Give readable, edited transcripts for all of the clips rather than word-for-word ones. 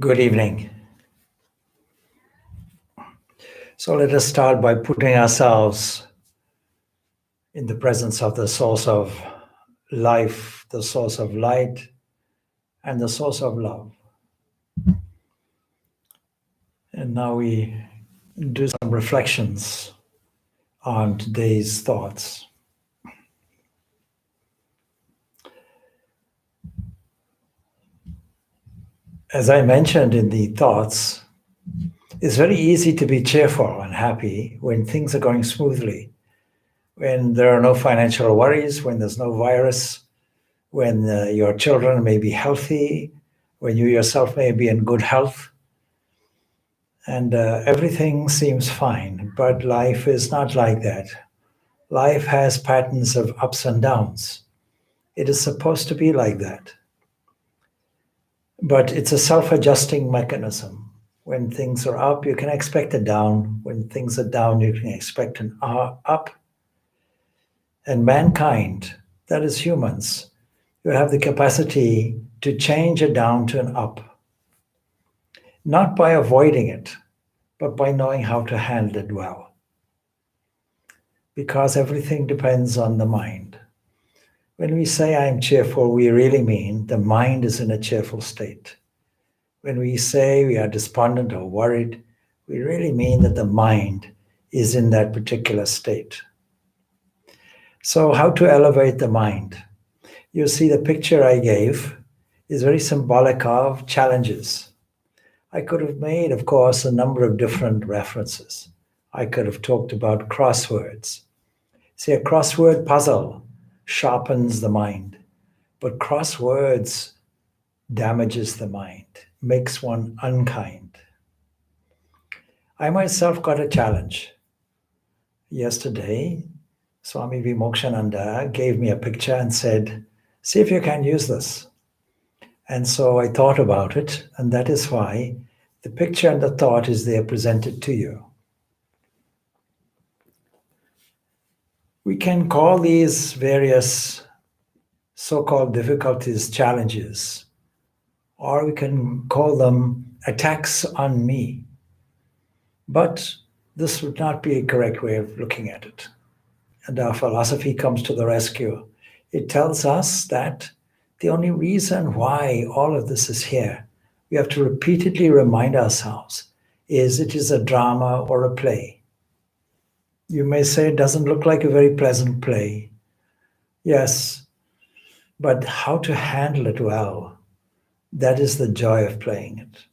Good evening. So let us start by putting ourselves in the presence of the source of life, the source of light, and the source of love. And now we do some reflections on today's thoughts. As I mentioned in the thoughts, it's very easy to be cheerful and happy when things are going smoothly, when there are no financial worries, when there's no virus, when your children may be healthy, when you yourself may be in good health, and everything seems fine. But life is not like that. Life has patterns of ups and downs. It is supposed to be like that. But it's a self-adjusting mechanism. When things are up, you can expect a down. When things are down, you can expect an up. And mankind, that is humans, you have the capacity to change a down to an up. Not by avoiding it, but by knowing how to handle it well. Because everything depends on the mind. When we say I am cheerful, we really mean the mind is in a cheerful state. When we say we are despondent or worried, we really mean that the mind is in that particular state. So how to elevate the mind? You see, the picture I gave is very symbolic of challenges. I could have made, of course, a number of different references. I could have talked about crosswords. See, a crossword puzzle sharpens the mind, but crosswords damages the mind, makes one unkind. I myself got a challenge. Yesterday, Swami Purnananda gave me a picture and said, see if you can use this. And so I thought about it, and that is why the picture and the thought is there presented to you. We can call these various so-called difficulties challenges, or we can call them attacks on me. But this would not be a correct way of looking at it. And our philosophy comes to the rescue. It tells us that the only reason why all of this is here, we have to repeatedly remind ourselves, is it is a drama or a play. You may say it doesn't look like a very pleasant play. Yes, but how to handle it well, that is the joy of playing it.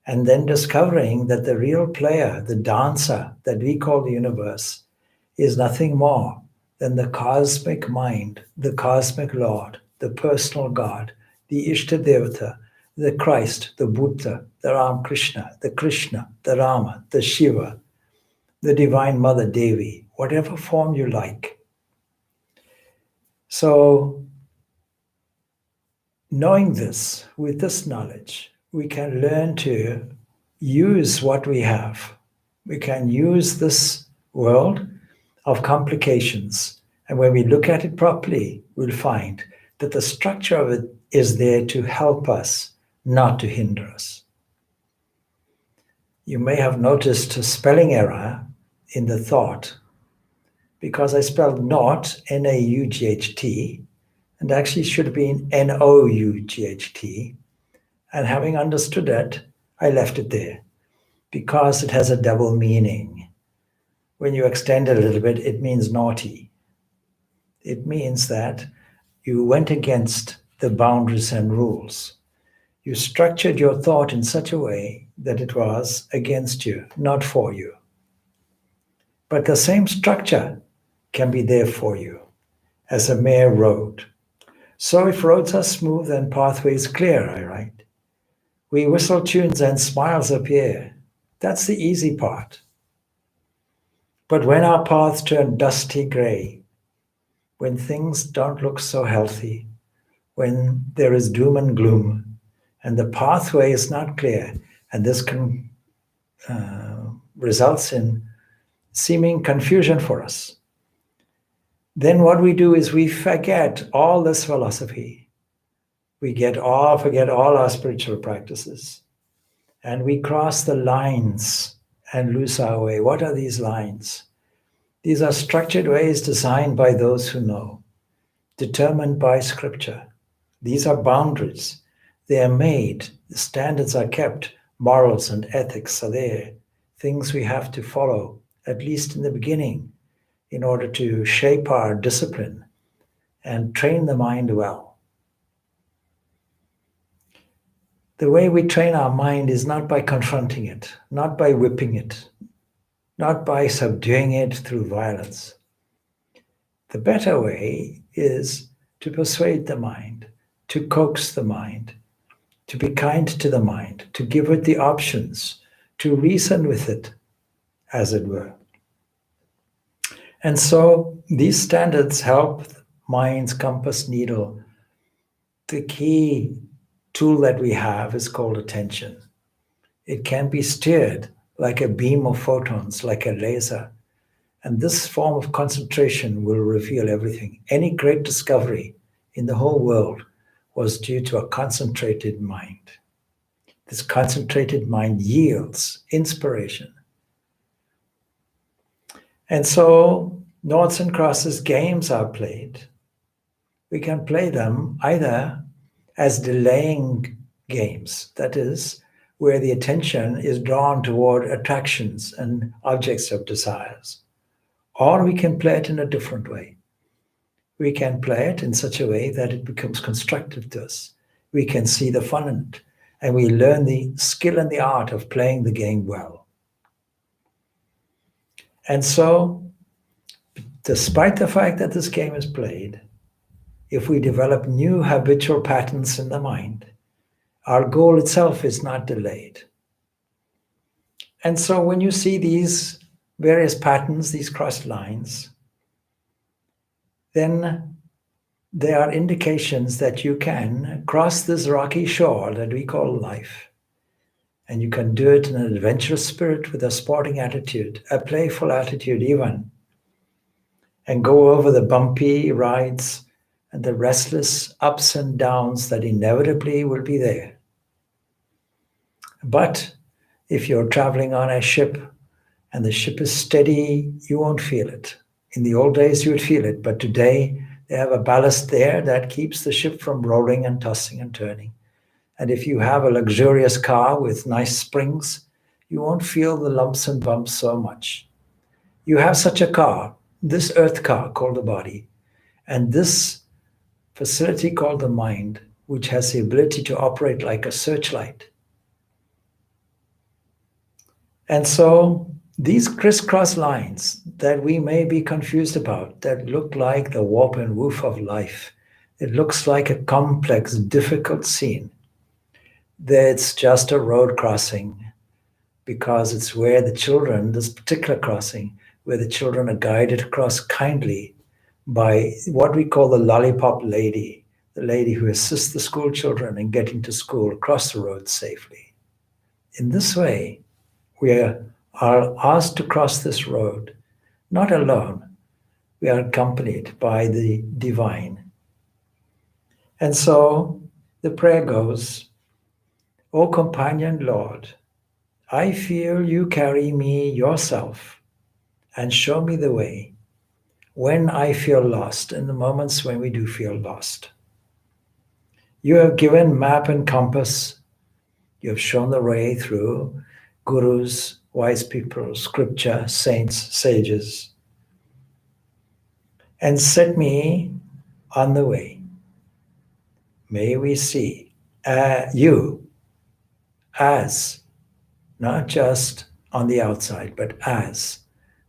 And then discovering that the real player, the dancer that we call the universe, is nothing more than the cosmic mind, the cosmic Lord, the personal God, the Ishtadevata, the Christ, the Buddha, the Krishna, the Rama, the Shiva, the Divine Mother Devi, whatever form you like. So, knowing this, with this knowledge, we can learn to use what we have. We can use this world of complications. And when we look at it properly, we'll find that the structure of it is there to help us, not to hinder us. You may have noticed a spelling error in the thought, because I spelled naught, N-A-U-G-H-T, and actually should have been N-O-U-G-H-T. And having understood it, I left it there, because it has a double meaning. When you extend it a little bit, it means naughty. It means that you went against the boundaries and rules. You structured your thought in such a way that it was against you, not for you. But the same structure can be there for you as a mere road. So if roads are smooth and pathways clear, I write, we whistle tunes and smiles appear. That's the easy part. But when our paths turn dusty gray, when things don't look so healthy, when there is doom and gloom, and the pathway is not clear, and this can results in seeming confusion for us, then what we do is we forget all this philosophy. We forget all our spiritual practices. and we cross the lines and lose our way. What are these lines? These are structured ways designed by those who know, determined by scripture. These are boundaries. They are made, the standards are kept, morals and ethics are there, things we have to follow, at least in the beginning, in order to shape our discipline and train the mind well. The way we train our mind is not by confronting it, not by whipping it, not by subduing it through violence. The better way is to persuade the mind, to coax the mind, to be kind to the mind, to give it the options, to reason with it, as it were. And so these standards help the mind's compass needle. The key tool that we have is called attention. It can be steered like a beam of photons, like a laser. And this form of concentration will reveal everything. Any great discovery in the whole world was due to a concentrated mind. This concentrated mind yields inspiration. And so, noughts and crosses games are played. We can play them either as delaying games, that is, where the attention is drawn toward attractions and objects of desires. Or we can play it in a different way. We can play it in such a way that it becomes constructive to us. We can see the fun in it, and we learn the skill and the art of playing the game well. And so, despite the fact that this game is played, if we develop new habitual patterns in the mind, our goal itself is not delayed. And so when you see these various patterns, these crossed lines, then there are indications that you can cross this rocky shore that we call life. And you can do it in an adventurous spirit with a sporting attitude, a playful attitude even, and go over the bumpy rides and the restless ups and downs that inevitably will be there. But if you're traveling on a ship and the ship is steady, you won't feel it. In the old days, you would feel it, but today they have a ballast there that keeps the ship from rolling and tossing and turning. And if you have a luxurious car with nice springs, you won't feel the lumps and bumps so much. You have such a car, this earth car called the body, and this facility called the mind, which has the ability to operate like a searchlight. And so these crisscross lines that we may be confused about, that look like the warp and woof of life, it looks like a complex, difficult scene. That's just a road crossing, because it's where the children, this particular crossing, where the children are guided across kindly by what we call the lollipop lady, the lady who assists the school children in getting to school across the road safely. In this way, we are asked to cross this road, not alone. We are accompanied by the divine. And so the prayer goes, O companion Lord, I feel you carry me yourself and show me the way when I feel lost, in the moments when we do feel lost. You have given map and compass. You have shown the way through gurus, wise people, scripture, saints, sages, and set me on the way. May we see you as not just on the outside, but as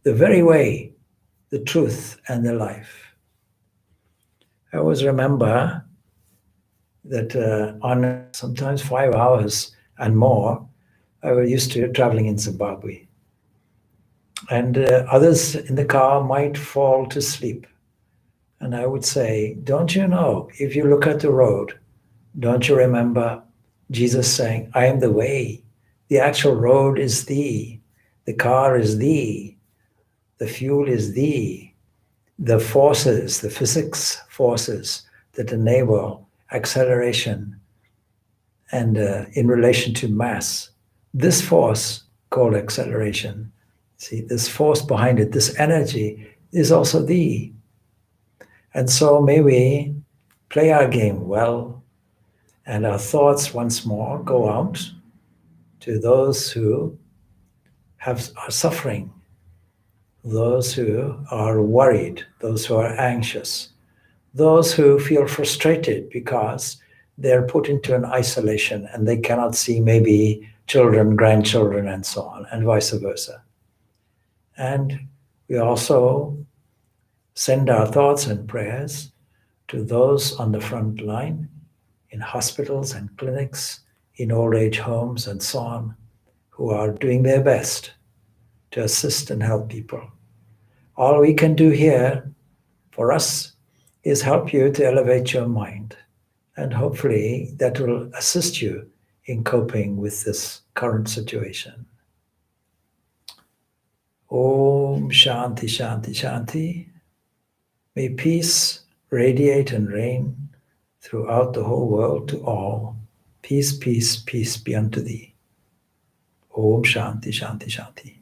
the very way, the truth, and the life. I always remember that on sometimes 5 hours and more, I was used to traveling in Zimbabwe. And others in the car might fall to sleep. And I would say, don't you know, if you look at the road, don't you remember Jesus saying, I am the way. The actual road is thee. The car is thee. The fuel is thee. The forces, the physics forces that enable acceleration and in relation to mass this force called acceleration, see, this force behind it, this energy is also thee. And so may we play our game well, and our thoughts once more go out to those who are suffering, those who are worried, those who are anxious, those who feel frustrated because they're put into an isolation and they cannot see maybe children, grandchildren, and so on, and vice versa. And we also send our thoughts and prayers to those on the front line in hospitals and clinics, in old age homes, and so on, who are doing their best to assist and help people. All we can do here for us is help you to elevate your mind. And hopefully that will assist you in coping with this current situation. Om Shanti Shanti Shanti. May peace radiate and reign throughout the whole world to all. Peace, peace, peace be unto thee. Om Shanti Shanti Shanti.